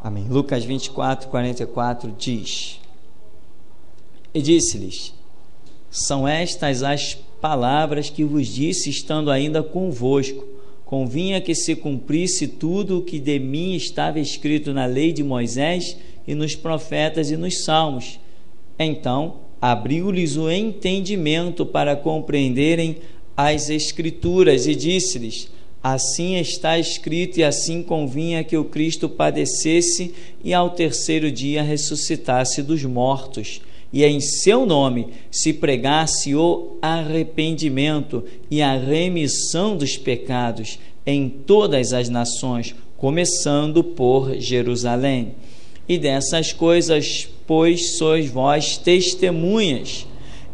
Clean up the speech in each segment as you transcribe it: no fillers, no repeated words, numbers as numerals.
Amém. Lucas 24, 44 diz: E disse-lhes: São estas as palavras que vos disse, estando ainda convosco. Convinha que se cumprisse tudo o que de mim estava escrito na lei de Moisés e nos profetas e nos salmos. Então abriu-lhes o entendimento para compreenderem as Escrituras, e disse-lhes: Assim está escrito, e assim convinha que o Cristo padecesse e ao terceiro dia ressuscitasse dos mortos, e em seu nome se pregasse o arrependimento e a remissão dos pecados em todas as nações, começando por Jerusalém. E dessas coisas, pois, sois vós testemunhas.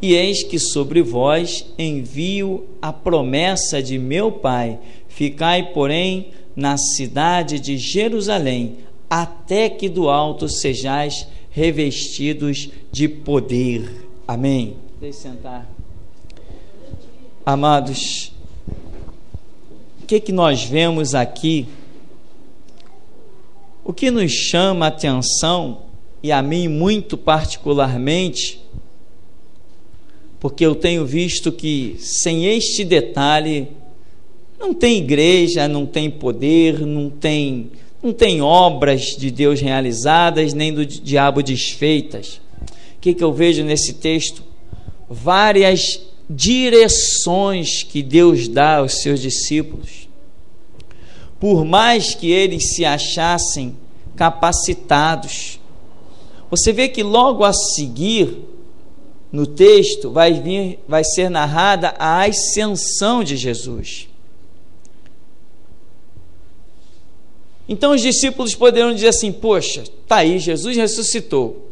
E eis que sobre vós envio a promessa de meu Pai. Ficai, porém, na cidade de Jerusalém, até que do alto sejais revestidos de poder. Amém. Deixe sentar. Amados, o que nós vemos aqui? O que nos chama a atenção, e a mim muito particularmente, porque eu tenho visto que sem este detalhe não tem igreja, não tem poder, não tem obras de Deus realizadas, nem do diabo desfeitas. O que eu vejo nesse texto? Várias direções que Deus dá aos seus discípulos. Por mais que eles se achassem capacitados, você vê que logo a seguir, no texto, vai ser narrada a ascensão de Jesus. Então os discípulos poderão dizer assim: poxa, está aí, Jesus ressuscitou.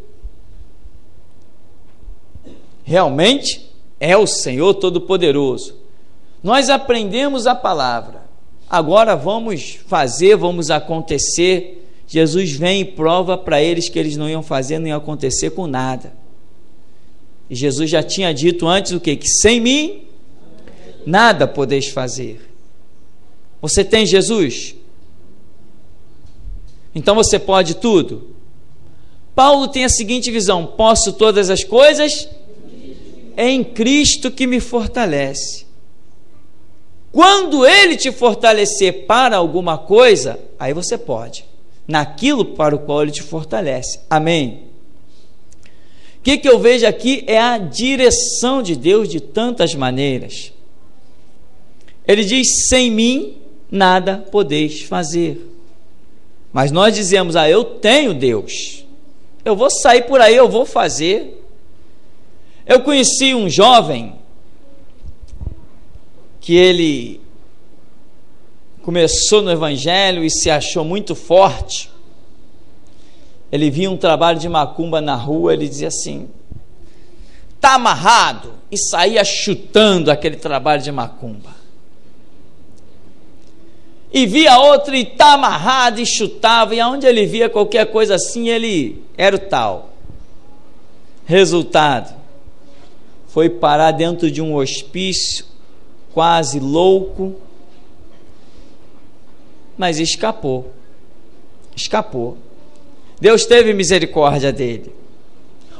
Realmente é o Senhor Todo-Poderoso. Nós aprendemos a palavra, agora vamos acontecer. Jesus vem e prova para eles que eles não iam fazer, não ia acontecer com nada. E Jesus já tinha dito antes o quê? Que sem mim nada podeis fazer. Você tem Jesus? Então você pode tudo? Paulo tem a seguinte visão: posso todas as coisas em Cristo que me fortalece. Quando Ele te fortalecer para alguma coisa, aí você pode, naquilo para o qual Ele te fortalece. Amém? O que eu vejo aqui é a direção de Deus de tantas maneiras. Ele diz: sem mim nada podeis fazer. Mas nós dizemos: eu tenho Deus, eu vou sair por aí, eu vou fazer. Eu conheci um jovem que ele começou no Evangelho e se achou muito forte. Ele via um trabalho de macumba na rua, ele dizia assim: está amarrado, e saía chutando aquele trabalho de macumba. E via outro e está amarrado e chutava, e aonde ele via qualquer coisa assim, ele era o tal. Resultado, foi parar dentro de um hospício, quase louco, mas escapou. Deus teve misericórdia dele.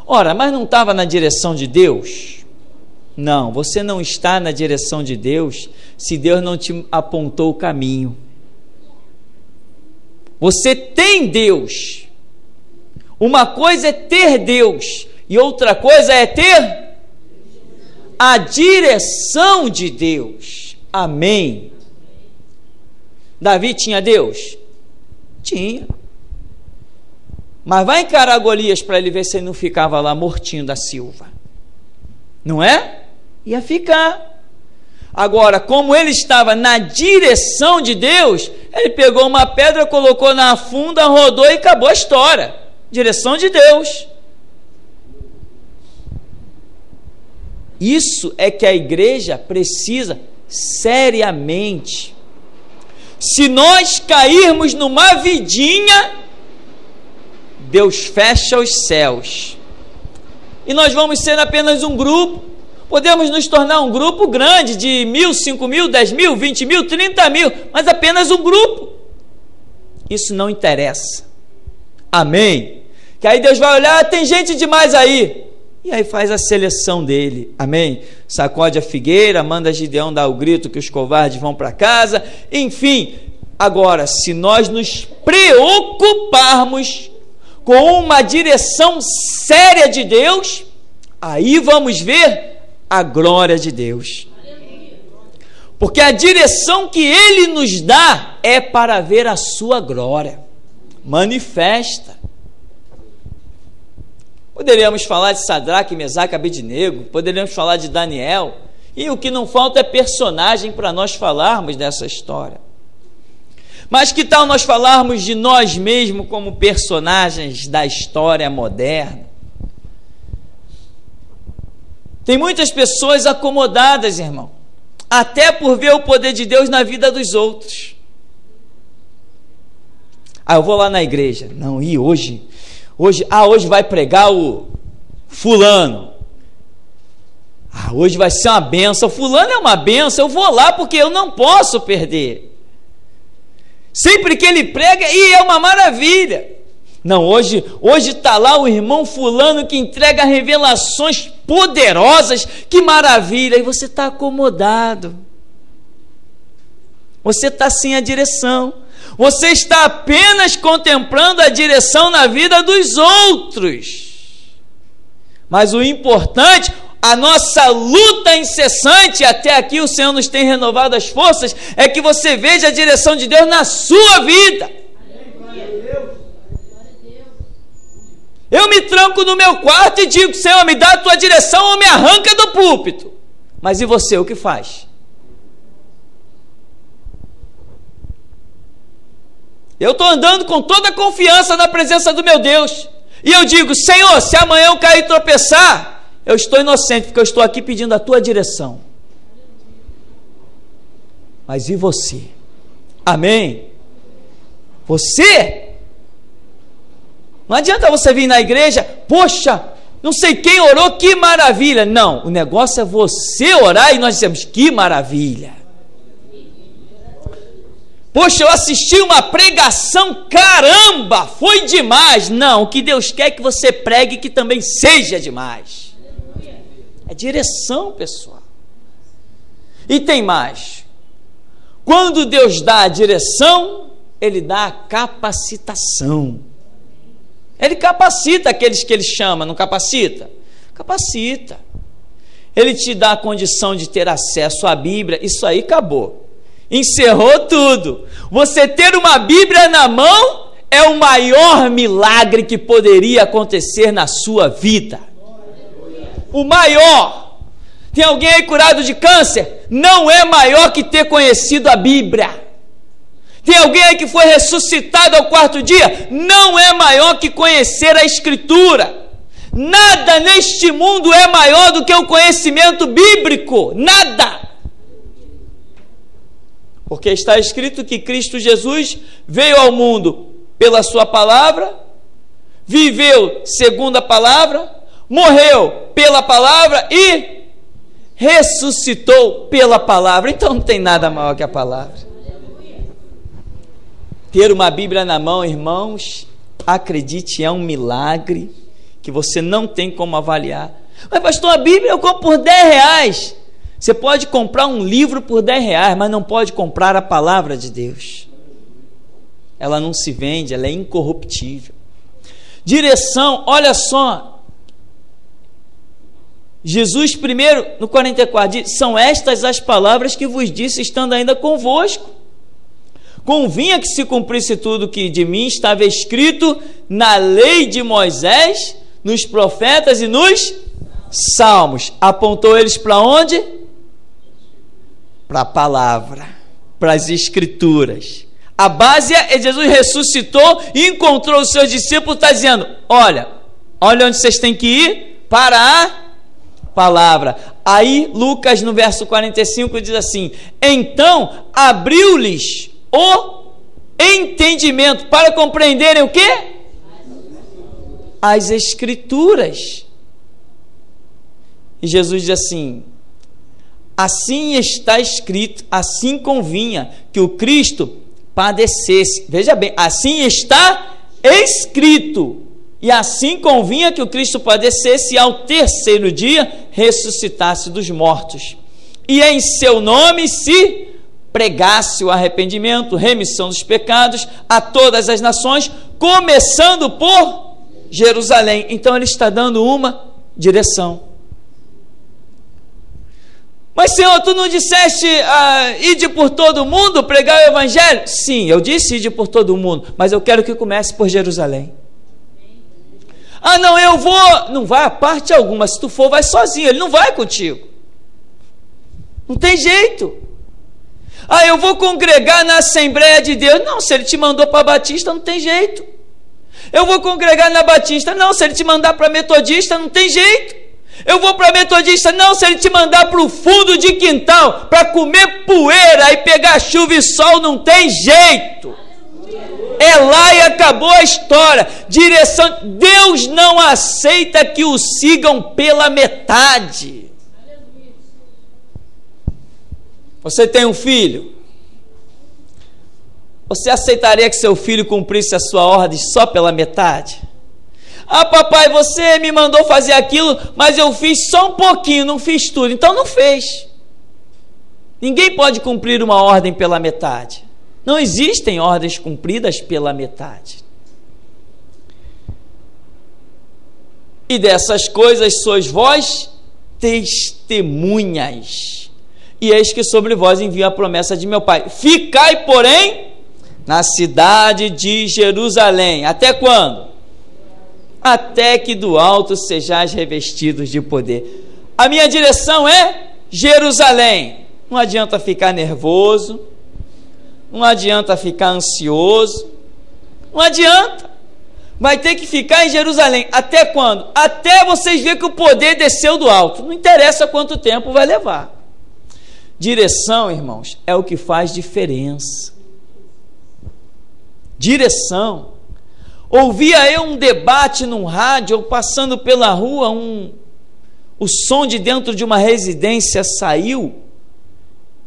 Ora, mas não estava na direção de Deus? Não, você não está na direção de Deus se Deus não te apontou o caminho. Você tem Deus. Uma coisa é ter Deus e outra coisa é ter a direção de Deus. Amém? Davi tinha Deus? Tinha. Mas vai encarar Golias para ele ver se ele não ficava lá mortinho da Silva. Não é? Ia ficar. Agora, como ele estava na direção de Deus, ele pegou uma pedra, colocou na funda, rodou e acabou a história. Direção de Deus. Isso é que a igreja precisa seriamente. Se nós cairmos numa vidinha, Deus fecha os céus. E nós vamos ser apenas um grupo. Podemos nos tornar um grupo grande de 1.000, 5.000, 10.000, 20.000, 30.000, mas apenas um grupo. Isso não interessa. Amém? Que aí Deus vai olhar, tem gente demais aí. E aí faz a seleção dele. Amém? Sacode a figueira, manda Gideão dar o grito que os covardes vão para casa. Enfim, agora, se nós nos preocuparmos com uma direção séria de Deus, aí vamos ver a glória de Deus. Porque a direção que Ele nos dá é para ver a sua glória manifesta. Poderíamos falar de Sadraque, Mesaque, Abednego, poderíamos falar de Daniel, e o que não falta é personagem para nós falarmos dessa história. Mas que tal nós falarmos de nós mesmos como personagens da história moderna? Tem muitas pessoas acomodadas, irmão, até por ver o poder de Deus na vida dos outros. Eu vou lá na igreja. Não, e hoje vai pregar o fulano. Hoje vai ser uma benção. Fulano é uma benção, eu vou lá porque eu não posso perder. Sempre que ele prega, e é uma maravilha. Não, hoje está lá o irmão fulano que entrega revelações poderosas, que maravilha, e você está acomodado. Você está sem a direção. Você está apenas contemplando a direção na vida dos outros. Mas o importante, a nossa luta incessante, até aqui o Senhor nos tem renovado as forças, é que você veja a direção de Deus na sua vida. Eu me tranco no meu quarto e digo: Senhor, me dá a tua direção ou me arranca do púlpito. Mas e você, o que faz? Eu estou andando com toda a confiança na presença do meu Deus, e eu digo: Senhor, se amanhã eu cair e tropeçar, eu estou inocente, porque eu estou aqui pedindo a tua direção. Mas e você? Amém? Você? Não adianta você vir na igreja, poxa, não sei quem orou, que maravilha. Não, o negócio é você orar e nós dizemos: que maravilha. Poxa, eu assisti uma pregação, caramba, foi demais. Não, o que Deus quer é que você pregue, que também seja demais. É direção, pessoal. E tem mais. Quando Deus dá a direção, Ele dá a capacitação. Ele capacita aqueles que Ele chama, não capacita? Capacita. Ele te dá a condição de ter acesso à Bíblia, isso aí acabou. Encerrou tudo. Você ter uma Bíblia na mão é o maior milagre que poderia acontecer na sua vida. O maior. Tem alguém aí curado de câncer? Não é maior que ter conhecido a Bíblia. Tem alguém aí que foi ressuscitado ao quarto dia? Não é maior que conhecer a Escritura. Nada neste mundo é maior do que o conhecimento bíblico. Nada. Porque está escrito que Cristo Jesus veio ao mundo pela sua palavra, viveu segundo a palavra, morreu pela palavra e ressuscitou pela palavra. Então não tem nada maior que a palavra. Ter uma Bíblia na mão, irmãos, acredite, é um milagre que você não tem como avaliar. Mas pastor, a Bíblia eu compro por R$10. Você pode comprar um livro por R$10, mas não pode comprar a palavra de Deus. Ela não se vende, ela é incorruptível. Direção, olha só. Jesus primeiro, no 44, diz: são estas as palavras que vos disse estando ainda convosco. Convinha que se cumprisse tudo que de mim estava escrito na lei de Moisés, nos profetas e nos salmos. Apontou eles para onde? Para a palavra, para as escrituras. A base é Jesus ressuscitou e encontrou os seus discípulos, está dizendo: olha onde vocês têm que ir, para a palavra. Aí Lucas no verso 45 diz assim: então abriu-lhes o entendimento para compreenderem o quê? As escrituras. E Jesus diz assim: assim está escrito, assim convinha que o Cristo padecesse. Veja bem, assim está escrito, e assim convinha que o Cristo padecesse e ao terceiro dia ressuscitasse dos mortos, e em seu nome se pregasse o arrependimento, remissão dos pecados a todas as nações, começando por Jerusalém. Então ele está dando uma direção. Mas Senhor, tu não disseste ide por todo mundo, pregar o evangelho? Sim, eu disse ide por todo mundo, mas eu quero que comece por Jerusalém. Não, eu vou. Não vai a parte alguma, se tu for, vai sozinho, ele não vai contigo. Não tem jeito. Eu vou congregar na Assembleia de Deus. Não, se ele te mandou para Batista, não tem jeito. Eu vou congregar na Batista. Não, se ele te mandar para Metodista, não tem jeito. Eu vou para Metodista. Não, se ele te mandar para o fundo de quintal, para comer poeira e pegar chuva e sol, não tem jeito. É lá e acabou a história. Direção. Deus não aceita que o sigam pela metade. Você tem um filho? Você aceitaria que seu filho cumprisse a sua ordem só pela metade? Papai, você me mandou fazer aquilo, mas eu fiz só um pouquinho, não fiz tudo. Então não fez. Ninguém pode cumprir uma ordem pela metade. Não existem ordens cumpridas pela metade. E dessas coisas sois vós testemunhas. E eis que sobre vós envio a promessa de meu Pai. Ficai, porém, na cidade de Jerusalém. Até quando? Até que do alto sejais revestidos de poder. A minha direção é Jerusalém. Não adianta ficar nervoso. Não adianta ficar ansioso. Não adianta. Vai ter que ficar em Jerusalém. Até quando? Até vocês verem que o poder desceu do alto. Não interessa quanto tempo vai levar. Direção, irmãos, é o que faz diferença. Direção. Ouvia eu um debate num rádio, ou passando pela rua, o som de dentro de uma residência saiu.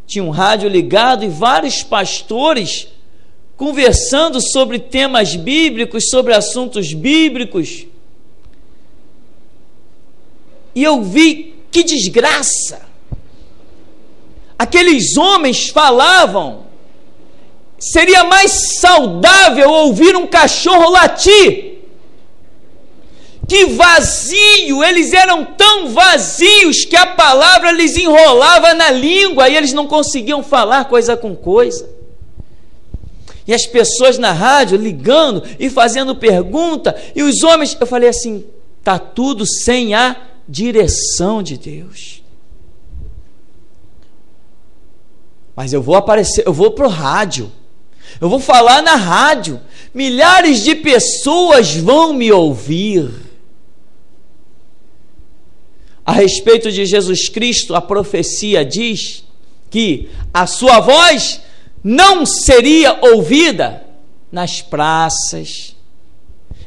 Tinha um rádio ligado e vários pastores conversando sobre temas bíblicos, sobre assuntos bíblicos. E eu vi que desgraça. Aqueles homens falavam, seria mais saudável ouvir um cachorro latir. Que vazio, eles eram tão vazios que a palavra lhes enrolava na língua e eles não conseguiam falar coisa com coisa. E as pessoas na rádio ligando e fazendo pergunta, e os homens, eu falei assim, está tudo sem a direção de Deus. Mas eu vou aparecer, eu vou para o rádio, eu vou falar na rádio, milhares de pessoas vão me ouvir. A respeito de Jesus Cristo, a profecia diz que a sua voz não seria ouvida nas praças,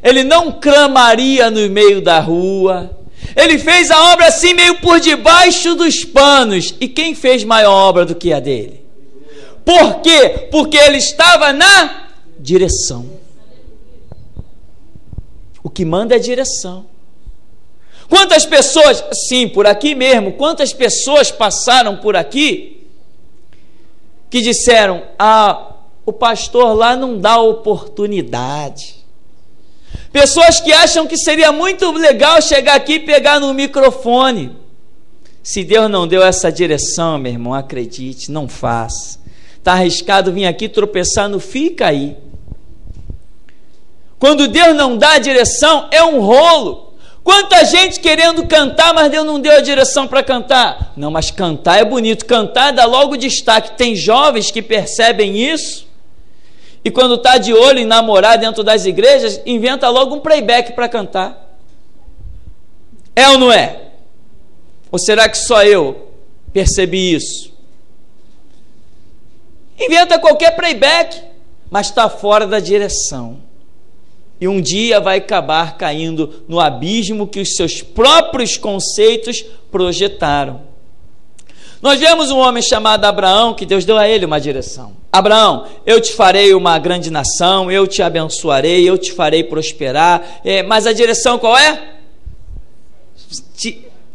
ele não clamaria no meio da rua, ele fez a obra assim meio por debaixo dos panos. E quem fez maior obra do que a dele? Por quê? Porque ele estava na direção. O que manda é a direção. Quantas pessoas, sim, por aqui mesmo, quantas pessoas passaram por aqui que disseram, o pastor lá não dá oportunidade. Pessoas que acham que seria muito legal chegar aqui e pegar no microfone. Se Deus não deu essa direção, meu irmão, acredite, não faça. Está arriscado vir aqui tropeçar no fio e cair. Quando Deus não dá a direção, é um rolo. Quanta gente querendo cantar, mas Deus não deu a direção para cantar. Não, mas cantar é bonito, cantar dá logo destaque. Tem jovens que percebem isso. E quando está de olho em namorar dentro das igrejas, inventa logo um playback para cantar. É ou não é? Ou será que só eu percebi isso? Inventa qualquer playback, mas está fora da direção. E um dia vai acabar caindo no abismo que os seus próprios conceitos projetaram. Nós vemos um homem chamado Abraão, que Deus deu a ele uma direção. Abraão, eu te farei uma grande nação, eu te abençoarei, eu te farei prosperar, mas a direção qual é?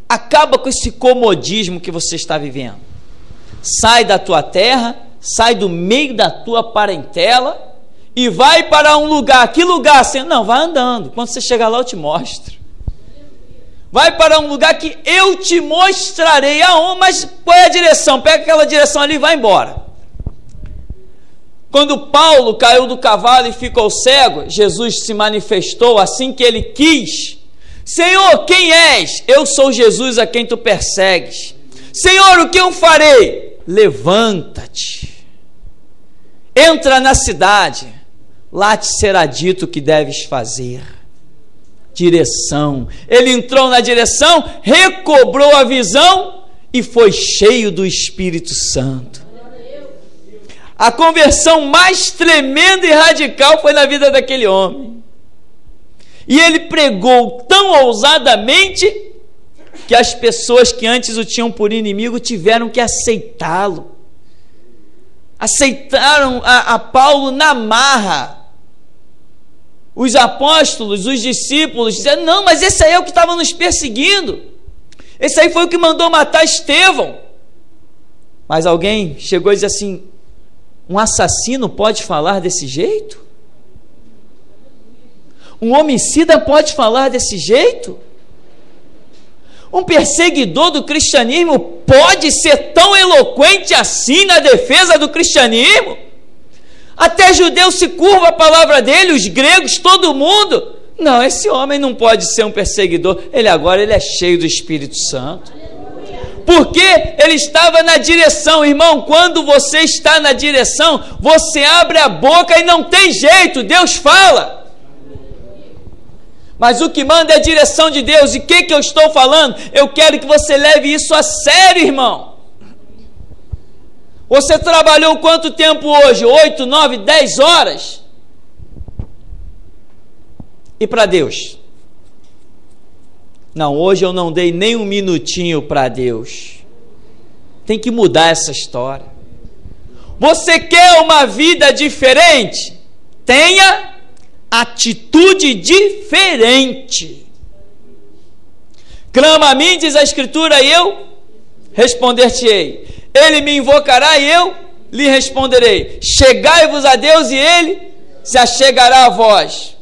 Acaba com esse comodismo que você está vivendo. Sai da tua terra, sai do meio da tua parentela e vai para um lugar. Que lugar? Não, vai andando. Quando você chegar lá eu te mostro. Vai para um lugar que eu te mostrarei aonde, mas qual é a direção? Pega aquela direção ali e vai embora. Quando Paulo caiu do cavalo e ficou cego, Jesus se manifestou assim que ele quis. Senhor, quem és? Eu sou Jesus a quem tu persegues. Senhor, o que eu farei? Levanta-te, entra na cidade, lá te será dito o que deves fazer. Direção. Ele entrou na direção, recobrou a visão e foi cheio do Espírito Santo. A conversão mais tremenda e radical foi na vida daquele homem. E ele pregou tão ousadamente que as pessoas que antes o tinham por inimigo tiveram que aceitá-lo. Aceitaram a Paulo na marra. Os apóstolos, os discípulos disseram: não, mas esse aí é o que estava nos perseguindo. Esse aí foi o que mandou matar Estevão. Mas alguém chegou e disse assim: um assassino pode falar desse jeito? Um homicida pode falar desse jeito? Um perseguidor do cristianismo pode ser tão eloquente assim na defesa do cristianismo? Até judeu se curva a palavra dele, os gregos, todo mundo. Não, esse homem não pode ser um perseguidor. Ele é cheio do Espírito Santo. Porque ele estava na direção. Irmão, quando você está na direção, você abre a boca e não tem jeito, Deus fala. Mas o que manda é a direção de Deus. E o que eu estou falando? Eu quero que você leve isso a sério, irmão. Você trabalhou quanto tempo hoje? 8, 9, 10 horas? E para Deus? Não, hoje eu não dei nem um minutinho para Deus. Tem que mudar essa história. Você quer uma vida diferente? Tenha atitude diferente. Clama a mim, diz a Escritura, e eu responder-te-ei. Ele me invocará e eu lhe responderei. Chegai-vos a Deus e Ele se achegará a vós.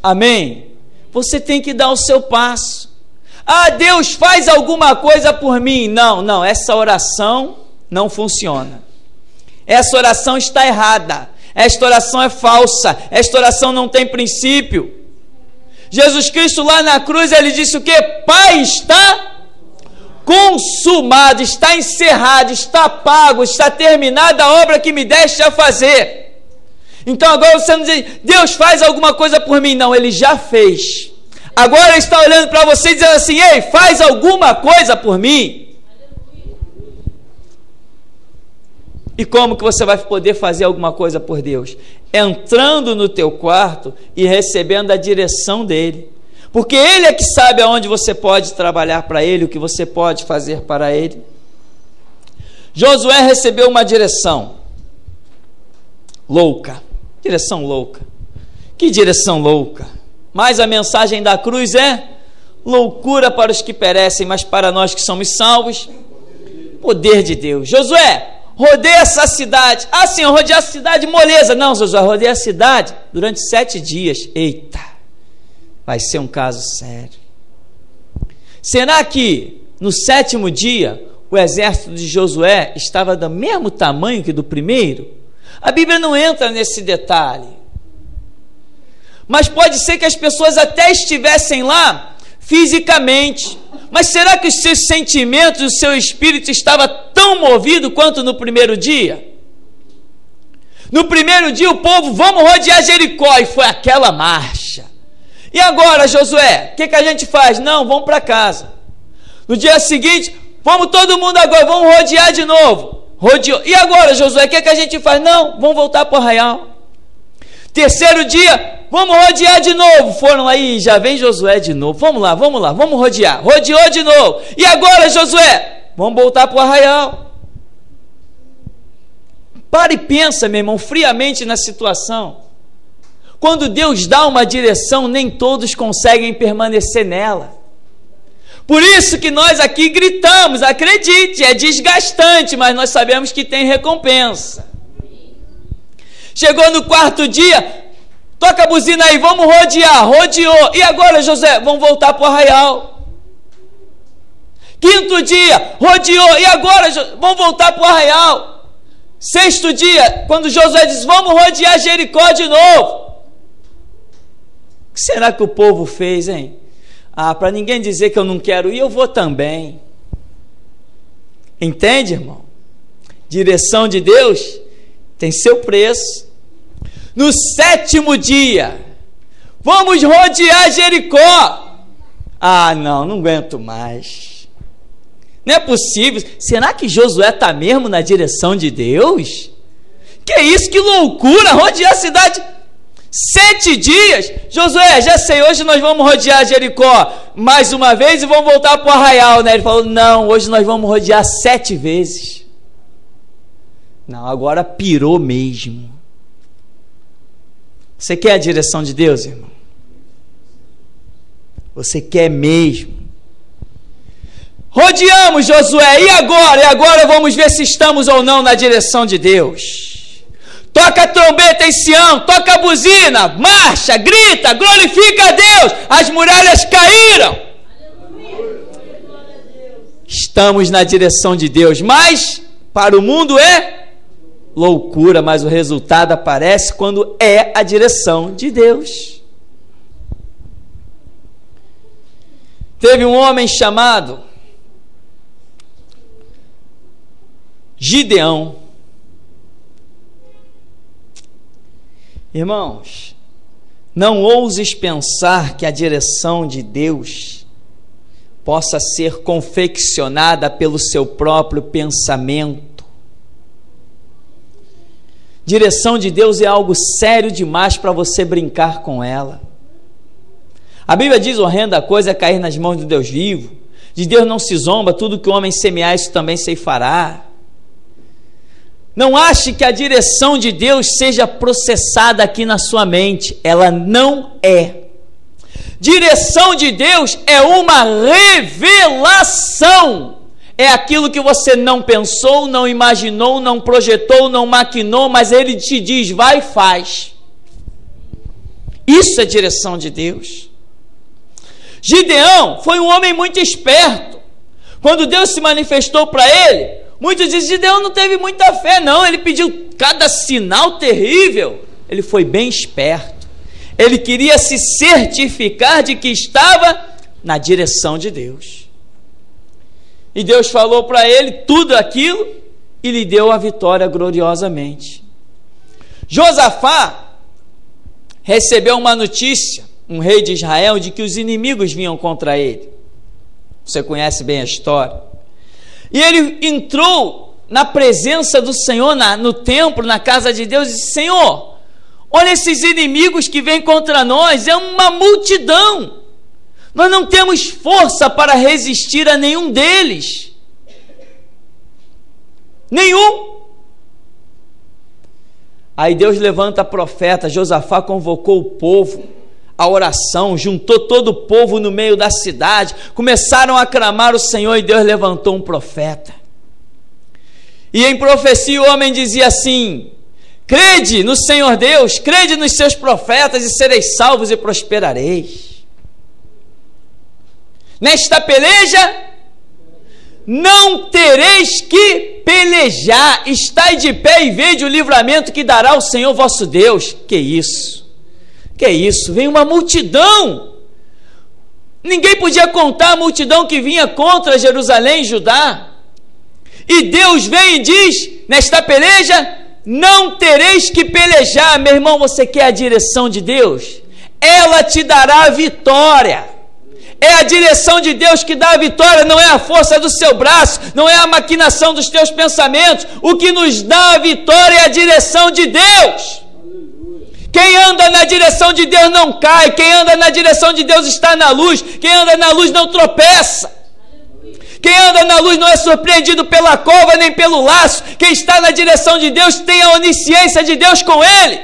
Amém? Você tem que dar o seu passo. Ah, Deus faz alguma coisa por mim. Não, essa oração não funciona. Essa oração está errada. Esta oração é falsa. Esta oração não tem princípio. Jesus Cristo lá na cruz, ele disse o quê? Pai, está consumado, está encerrado, está pago, está terminada a obra que me deste a fazer. Então agora você não diz: Deus faz alguma coisa por mim. Não, Ele já fez. Agora Ele está olhando para você e dizendo assim: ei, faz alguma coisa por mim. E como que você vai poder fazer alguma coisa por Deus? Entrando no teu quarto e recebendo a direção dEle. Porque Ele é que sabe aonde você pode trabalhar para Ele, o que você pode fazer para Ele. Josué recebeu uma direção louca. Direção louca. Que direção louca? Mas a mensagem da cruz é loucura para os que perecem, mas para nós que somos salvos, poder de Deus. Josué, rodeia essa cidade. Ah, sim, eu rodei a cidade, moleza. Não, Josué, rodei a cidade durante 7 dias. Eita, vai ser um caso sério. Será que no 7º dia o exército de Josué estava do mesmo tamanho que do primeiro? A Bíblia não entra nesse detalhe. Mas pode ser que as pessoas até estivessem lá fisicamente. Mas será que os seus sentimentos, o seu espírito estava tão movido quanto no primeiro dia? No primeiro dia o povo, vamos rodear Jericó, e foi aquela marcha. E agora, Josué, o que a gente faz? Não, vamos para casa. No dia seguinte, vamos todo mundo agora, vamos rodear de novo. Rodeou. E agora, Josué, o que a gente faz? Não, vamos voltar para o arraial. Terceiro dia, vamos rodear de novo. Foram aí, já vem Josué de novo. Vamos lá, vamos rodear. Rodeou de novo. E agora, Josué, vamos voltar para o arraial. Para e pensa, meu irmão, friamente na situação. Quando Deus dá uma direção, nem todos conseguem permanecer nela. Por isso que nós aqui gritamos, acredite, é desgastante, mas nós sabemos que tem recompensa. Chegou no quarto dia, toca a buzina aí, vamos rodear, rodeou. E agora, Josué, vamos voltar para o arraial. Quinto dia, rodeou, e agora, vamos voltar para o arraial. Sexto dia, quando Josué diz, vamos rodear Jericó de novo. O que será que o povo fez, hein? Para ninguém dizer que eu não quero ir, eu vou também. Entende, irmão? Direção de Deus tem seu preço. No sétimo dia, vamos rodear Jericó. Não aguento mais. Não é possível. Será que Josué está mesmo na direção de Deus? Que isso, que loucura, rodear a cidade. 7 dias, Josué, já sei, hoje nós vamos rodear Jericó mais uma vez e vamos voltar para o arraial, né? Ele falou, não, hoje nós vamos rodear 7 vezes. Não, agora pirou mesmo. Você quer a direção de Deus, irmão? Você quer mesmo? Rodeamos, Josué, e agora? E agora vamos ver se estamos ou não na direção de Deus. Toca a trombeta em Sião, toca a buzina, marcha, grita, glorifica a Deus, as muralhas caíram. Estamos na direção de Deus, mas para o mundo é loucura, mas o resultado aparece quando é a direção de Deus. Teve um homem chamado Gideão. Irmãos, não ouses pensar que a direção de Deus possa ser confeccionada pelo seu próprio pensamento. Direção de Deus é algo sério demais para você brincar com ela. A Bíblia diz, horrenda coisa é cair nas mãos do Deus vivo. De Deus não se zomba, tudo que o homem semear, isso também ceifará. Não ache que a direção de Deus seja processada aqui na sua mente. Ela não é. Direção de Deus é uma revelação. É aquilo que você não pensou, não imaginou, não projetou, não maquinou, mas Ele te diz, vai e faz. Isso é direção de Deus. Gideão foi um homem muito esperto. Quando Deus se manifestou para ele, muitos dizem, Gideão não teve muita fé, não. Ele pediu cada sinal terrível. Ele foi bem esperto. Ele queria se certificar de que estava na direção de Deus. E Deus falou para ele tudo aquilo e lhe deu a vitória gloriosamente. Josafá recebeu uma notícia, um rei de Israel, de que os inimigos vinham contra ele. Você conhece bem a história. E ele entrou na presença do Senhor, no templo, na casa de Deus, e disse, Senhor, olha esses inimigos que vêm contra nós, é uma multidão. Nós não temos força para resistir a nenhum deles. Nenhum. Aí Deus levanta profeta, Josafá convocou o povo, a oração, juntou todo o povo no meio da cidade, começaram a clamar o Senhor e Deus levantou um profeta. E em profecia o homem dizia assim, crede no Senhor Deus, crede nos seus profetas e sereis salvos e prosperareis. Nesta peleja, não tereis que pelejar, estai de pé e vede o livramento que dará o Senhor vosso Deus. Que isso? Que isso? Vem uma multidão. Ninguém podia contar a multidão que vinha contra Jerusalém e Judá. E Deus vem e diz, nesta peleja, não tereis que pelejar. Meu irmão, você quer a direção de Deus? Ela te dará a vitória. É a direção de Deus que dá a vitória, não é a força do seu braço, não é a maquinação dos teus pensamentos. O que nos dá a vitória é a direção de Deus. Quem anda na direção de Deus não cai, quem anda na direção de Deus está na luz, quem anda na luz não tropeça. Quem anda na luz não é surpreendido pela cova nem pelo laço. Quem está na direção de Deus tem a onisciência de Deus com ele.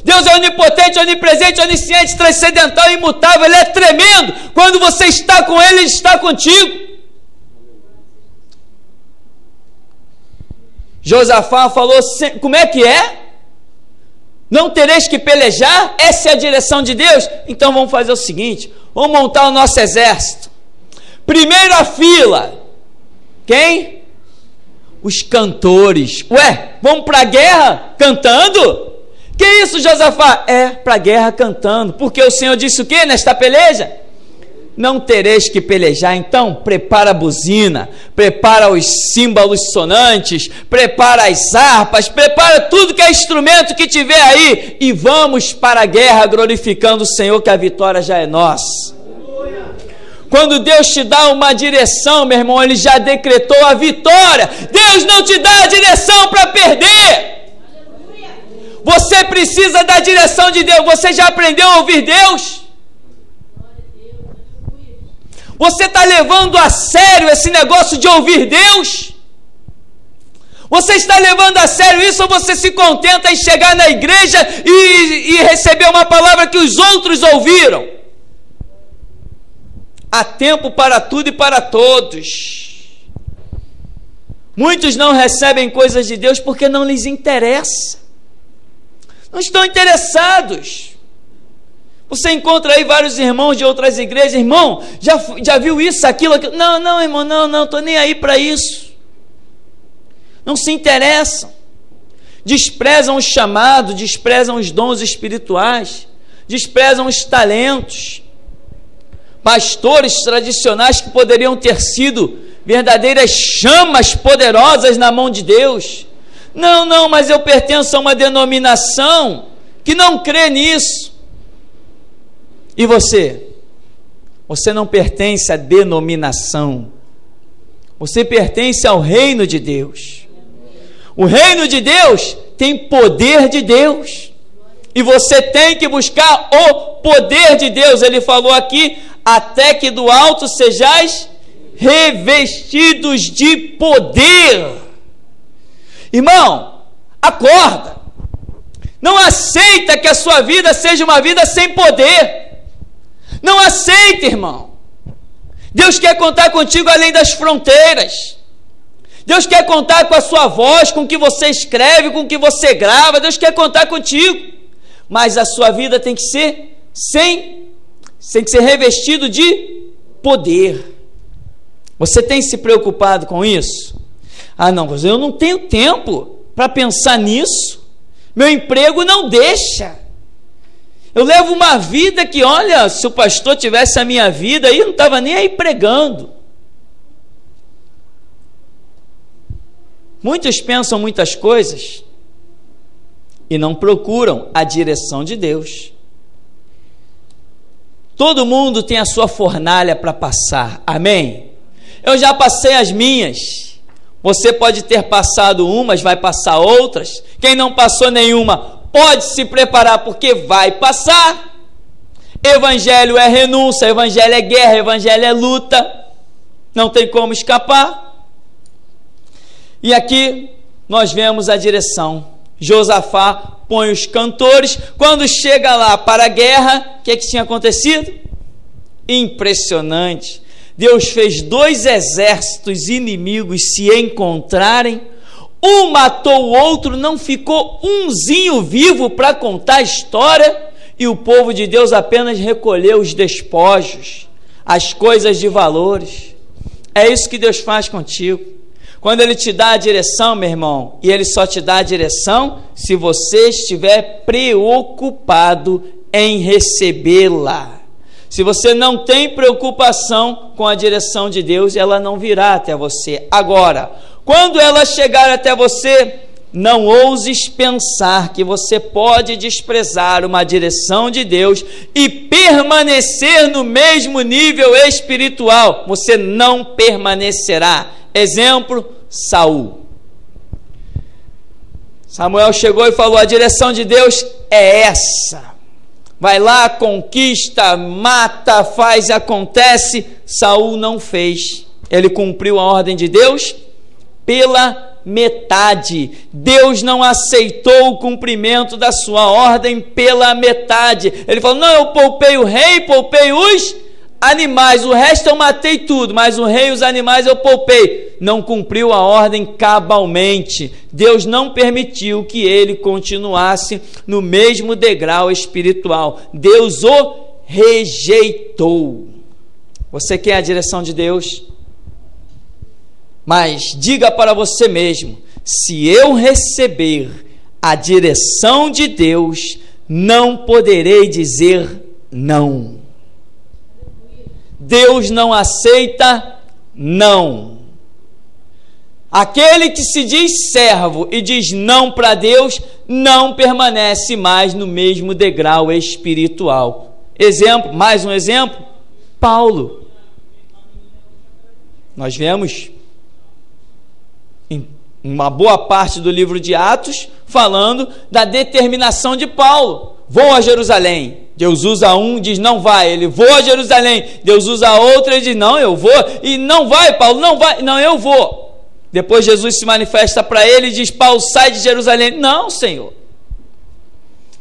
Deus é onipotente, onipresente, onisciente, transcendental, imutável. Ele é tremendo. Quando você está com ele, ele está contigo. Josafá falou, como é que é? Não tereis que pelejar? Essa é a direção de Deus? Então vamos fazer o seguinte, vamos montar o nosso exército. Primeira fila, quem? Os cantores. Ué, vamos para a guerra cantando? Que isso, Josafá? É, para a guerra cantando, porque o Senhor disse o que nesta peleja? Não tereis que pelejar, então prepara a buzina, prepara os símbolos sonantes, prepara as harpas, prepara tudo que é instrumento que tiver aí, e vamos para a guerra glorificando o Senhor, que a vitória já é nossa. Quando Deus te dá uma direção, meu irmão, Ele já decretou a vitória. Deus não te dá a direção para perder. Você precisa da direção de Deus. Você já aprendeu a ouvir Deus? Você está levando a sério esse negócio de ouvir Deus? Você está levando a sério isso, ou você se contenta em chegar na igreja e receber uma palavra que os outros ouviram? Há tempo para tudo e para todos. Muitos não recebem coisas de Deus porque não lhes interessa. Não estão interessados. Você encontra aí vários irmãos de outras igrejas, irmão, já viu isso, aquilo, aquilo? Não, irmão, não, estou nem aí para isso. Não se interessam. Desprezam o chamado, desprezam os dons espirituais, desprezam os talentos. Pastores tradicionais que poderiam ter sido verdadeiras chamas poderosas na mão de Deus. Não, mas eu pertenço a uma denominação que não crê nisso. E você? Você não pertence à denominação. Você pertence ao reino de Deus. O reino de Deus tem poder de Deus. E você tem que buscar o poder de Deus. Ele falou aqui, até que do alto sejais revestidos de poder. Irmão, acorda. Não aceita que a sua vida seja uma vida sem poder. Não aceita, irmão. Deus quer contar contigo além das fronteiras. Deus quer contar com a sua voz, com o que você escreve, com o que você grava. Deus quer contar contigo. Mas a sua vida tem que ser revestido de poder. Você tem se preocupado com isso? Não, eu não tenho tempo para pensar nisso. Meu emprego não deixa. Eu levo uma vida que, olha, se o pastor tivesse a minha vida aí, eu não estava nem aí pregando. Muitos pensam muitas coisas e não procuram a direção de Deus. Todo mundo tem a sua fornalha para passar, amém? Eu já passei as minhas. Você pode ter passado umas, vai passar outras. Quem não passou nenhuma, pode se preparar, porque vai passar. Evangelho é renúncia, evangelho é guerra, evangelho é luta. Não tem como escapar. E aqui nós vemos a direção. Josafá põe os cantores. Quando chega lá para a guerra, o que tinha acontecido? Impressionante. Deus fez 2 exércitos inimigos se encontrarem. Um matou o outro, não ficou umzinho vivo para contar a história, e o povo de Deus apenas recolheu os despojos, as coisas de valores. É isso que Deus faz contigo. Quando Ele te dá a direção, meu irmão, e Ele só te dá a direção se você estiver preocupado em recebê-la. Se você não tem preocupação com a direção de Deus, ela não virá até você. Agora, quando ela chegar até você, não ouses pensar que você pode desprezar uma direção de Deus e permanecer no mesmo nível espiritual. Você não permanecerá. Exemplo, Saul. Samuel chegou e falou: a direção de Deus é essa. Vai lá, conquista, mata, faz, acontece. Saul não fez. Ele cumpriu a ordem de Deus pela metade. Deus não aceitou o cumprimento da sua ordem pela metade. Ele falou: não, eu poupei o rei, poupei os animais, o resto eu matei tudo, mas o rei e os animais eu poupei. Não cumpriu a ordem cabalmente. Deus não permitiu que ele continuasse no mesmo degrau espiritual. Deus o rejeitou. Você quer a direção de Deus? Mas diga para você mesmo: se eu receber a direção de Deus, não poderei dizer não. Deus não aceita não. Aquele que se diz servo e diz não para Deus, não permanece mais no mesmo degrau espiritual. Exemplo, mais um exemplo, Paulo. Nós vemos em uma boa parte do livro de Atos falando da determinação de Paulo. Vou a Jerusalém. Deus usa um, diz não vai. Ele vou a Jerusalém. Deus usa outro, ele diz não, eu vou. E não vai, Paulo, não vai. Não, eu vou. Depois Jesus se manifesta para ele e diz: Paulo, sai de Jerusalém. Não, Senhor.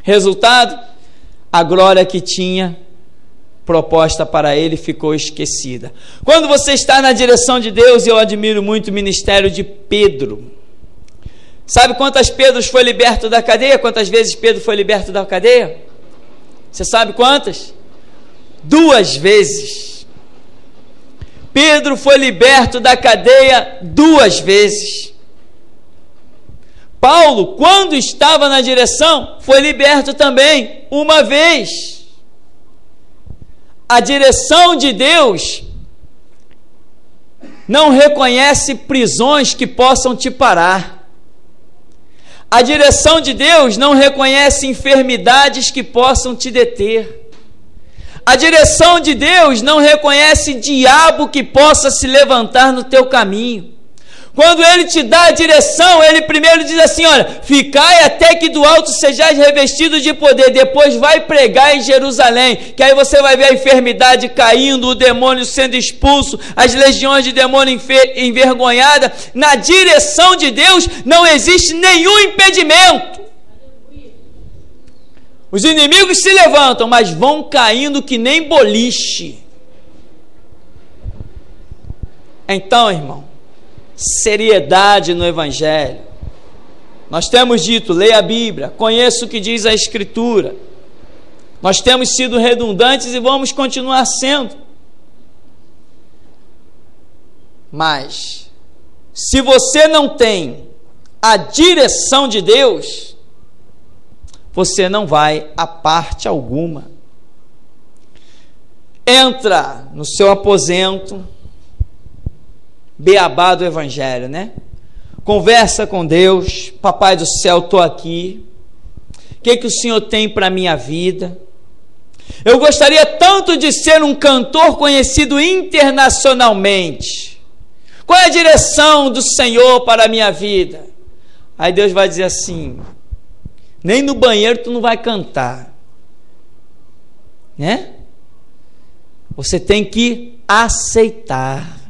Resultado, a glória que tinha proposta para ele ficou esquecida. Quando você está na direção de Deus, eu admiro muito o ministério de Pedro. Sabe quantas Pedros foi liberto da cadeia? Quantas vezes Pedro foi liberto da cadeia? Você sabe quantas? 2 vezes. Pedro foi liberto da cadeia 2 vezes. Paulo, quando estava na direção, foi liberto também 1 vez. A direção de Deus não reconhece prisões que possam te parar. A direção de Deus não reconhece enfermidades que possam te deter. A direção de Deus não reconhece diabo que possa se levantar no teu caminho. Quando Ele te dá a direção, Ele primeiro diz assim: olha, ficai até que do alto sejais revestidos de poder. Depois vai pregar em Jerusalém, que aí você vai ver a enfermidade caindo, o demônio sendo expulso, as legiões de demônio envergonhadas. Na direção de Deus não existe nenhum impedimento. Os inimigos se levantam, mas vão caindo que nem boliche. Então, irmão, seriedade no Evangelho. Nós temos dito: leia a Bíblia, conheça o que diz a Escritura. Nós temos sido redundantes e vamos continuar sendo. Mas, se você não tem a direção de Deus, você não vai a parte alguma. Entra no seu aposento, beabá do Evangelho, né? Conversa com Deus: Papai do céu, estou aqui. O que o Senhor tem para a minha vida? Eu gostaria tanto de ser um cantor conhecido internacionalmente. Qual é a direção do Senhor para a minha vida? Aí Deus vai dizer assim: nem no banheiro tu não vai cantar, né? Você tem que aceitar.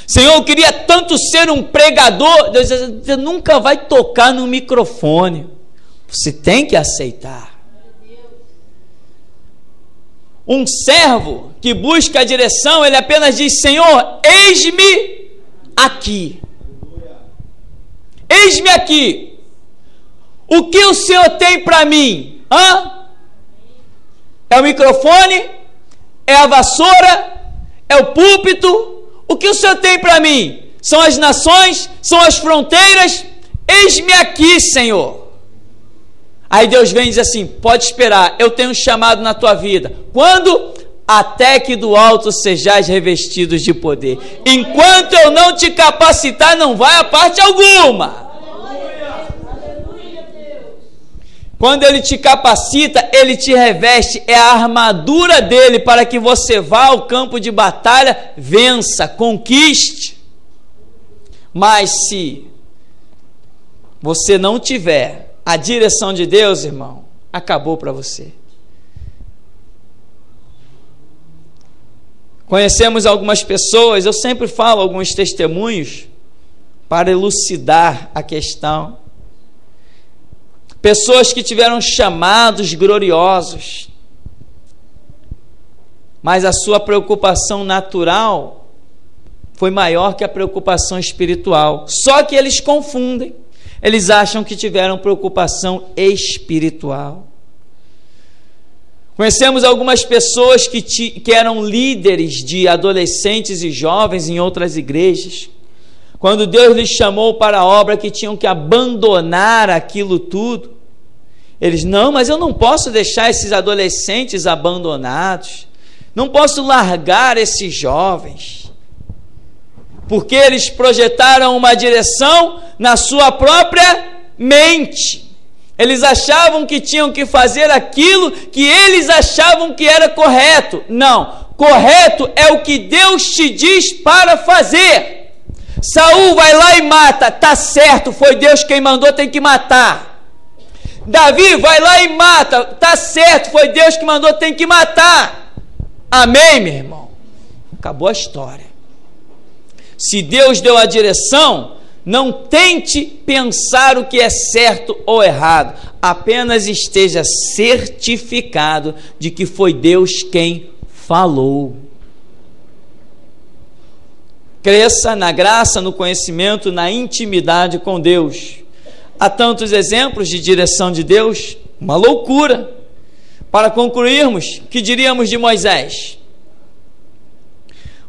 Senhor, eu queria tanto ser um pregador. Deus diz: você nunca vai tocar no microfone. Você tem que aceitar. Um servo que busca a direção, ele apenas diz: Senhor, eis-me aqui. Eis-me aqui. O que o Senhor tem para mim? É o microfone? É a vassoura? É o púlpito? O que o Senhor tem para mim? São as nações? São as fronteiras? Eis-me aqui, Senhor. Aí Deus vem e diz assim: pode esperar, eu tenho um chamado na tua vida. Quando? Até que do alto sejais revestidos de poder. Enquanto eu não te capacitar, não vai a parte alguma. Quando Ele te capacita, Ele te reveste, é a armadura dEle para que você vá ao campo de batalha, vença, conquiste. Mas se você não tiver a direção de Deus, irmão, acabou para você. Conhecemos algumas pessoas, eu sempre falo alguns testemunhos para elucidar a questão. Pessoas que tiveram chamados gloriosos, mas a sua preocupação natural foi maior que a preocupação espiritual. Só que eles confundem. Eles acham que tiveram preocupação espiritual. Conhecemos algumas pessoas que eram líderes de adolescentes e jovens em outras igrejas. Quando Deus lhes chamou para a obra, que tinham que abandonar aquilo tudo, eles, não, mas eu não posso deixar esses adolescentes abandonados, não posso largar esses jovens, porque eles projetaram uma direção na sua própria mente. Eles achavam que tinham que fazer aquilo que eles achavam que era correto. Não, correto é o que Deus te diz para fazer. Saul vai lá e mata, tá certo, foi Deus quem mandou, tem que matar. Davi vai lá e mata, tá certo, foi Deus que mandou, tem que matar. Amém, meu irmão? Acabou a história. Se Deus deu a direção, não tente pensar o que é certo ou errado, apenas esteja certificado de que foi Deus quem falou. Cresça na graça, no conhecimento, na intimidade com Deus. Há tantos exemplos de direção de Deus, uma loucura. Para concluirmos, que diríamos de Moisés?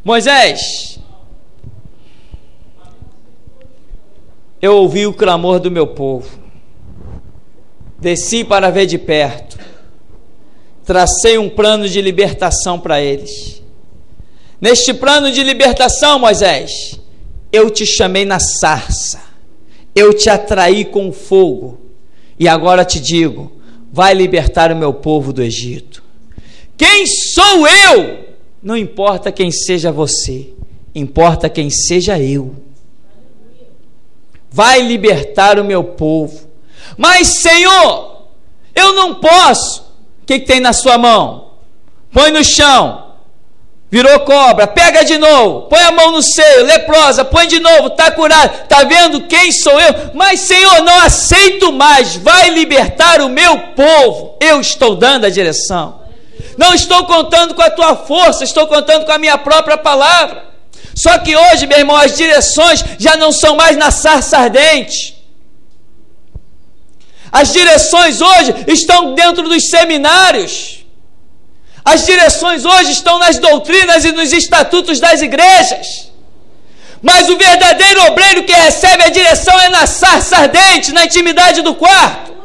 Moisés, eu ouvi o clamor do meu povo, desci para ver de perto, tracei um plano de libertação para eles. Neste plano de libertação, Moisés, eu te chamei na sarça, eu te atraí com fogo, e agora te digo, vai libertar o meu povo do Egito. Quem sou eu? Não importa quem seja você, importa quem seja eu. Vai libertar o meu povo. Mas, Senhor, eu não posso. O que tem na sua mão? Põe no chão. Virou cobra, pega de novo, põe a mão no seio, leprosa, põe de novo, está curado. Está vendo quem sou eu? Mas, Senhor, não aceito mais. Vai libertar o meu povo. Eu estou dando a direção. Não estou contando com a tua força, estou contando com a minha própria palavra. Só que hoje, meu irmão, as direções já não são mais na sarça ardente. As direções hoje estão dentro dos seminários. As direções hoje estão nas doutrinas e nos estatutos das igrejas. Mas o verdadeiro obreiro que recebe a direção é na sarça ardente, na intimidade do quarto.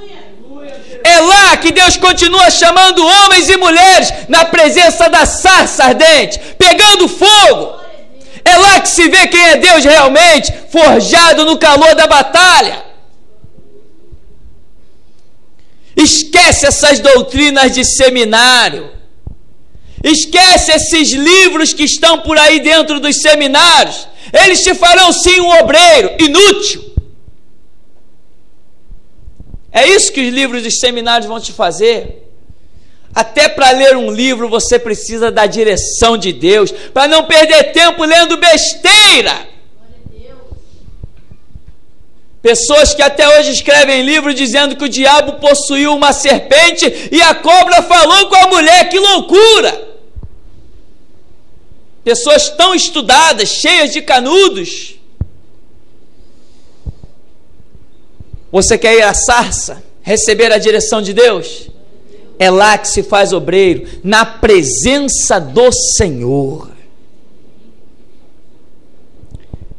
É lá que Deus continua chamando homens e mulheres na presença da sarça ardente, pegando fogo. É lá que se vê quem é Deus realmente, forjado no calor da batalha. Esquece essas doutrinas de seminário. Esquece esses livros que estão por aí dentro dos seminários. Eles te farão sim um obreiro inútil. É isso que os livros dos seminários vão te fazer. Até para ler um livro você precisa da direção de Deus, para não perder tempo lendo besteira. Pessoas que até hoje escrevem livro dizendo que o diabo possuiu uma serpente e a cobra falou com a mulher. Que loucura! Pessoas tão estudadas, cheias de canudos. Você quer ir à sarça, receber a direção de Deus? É lá que se faz obreiro, na presença do Senhor.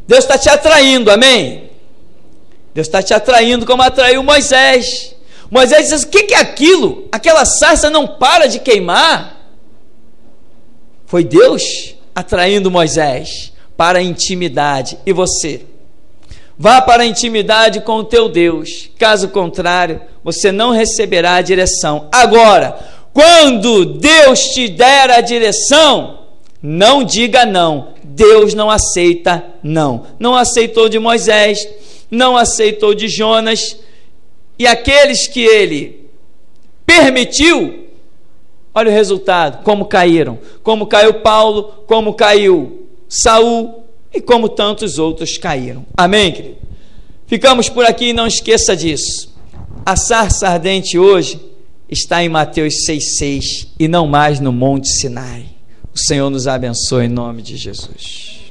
Deus está te atraindo, amém? Deus está te atraindo como atraiu Moisés. Moisés diz: o que é aquilo? Aquela sarça não para de queimar. Foi Deus atraindo Moisés para a intimidade. E você? Vá para a intimidade com o teu Deus. Caso contrário, você não receberá a direção. Agora, quando Deus te der a direção, não diga não. Deus não aceita não. Não aceitou de Moisés, não aceitou de Jonas, e aqueles que ele permitiu, Olha o resultado, como caíram. Como caiu Paulo, como caiu Saul e como tantos outros caíram. Amém, querido? Ficamos por aqui e não esqueça disso. A sarça ardente hoje está em Mateus 6,6 e não mais no Monte Sinai. O Senhor nos abençoe em nome de Jesus.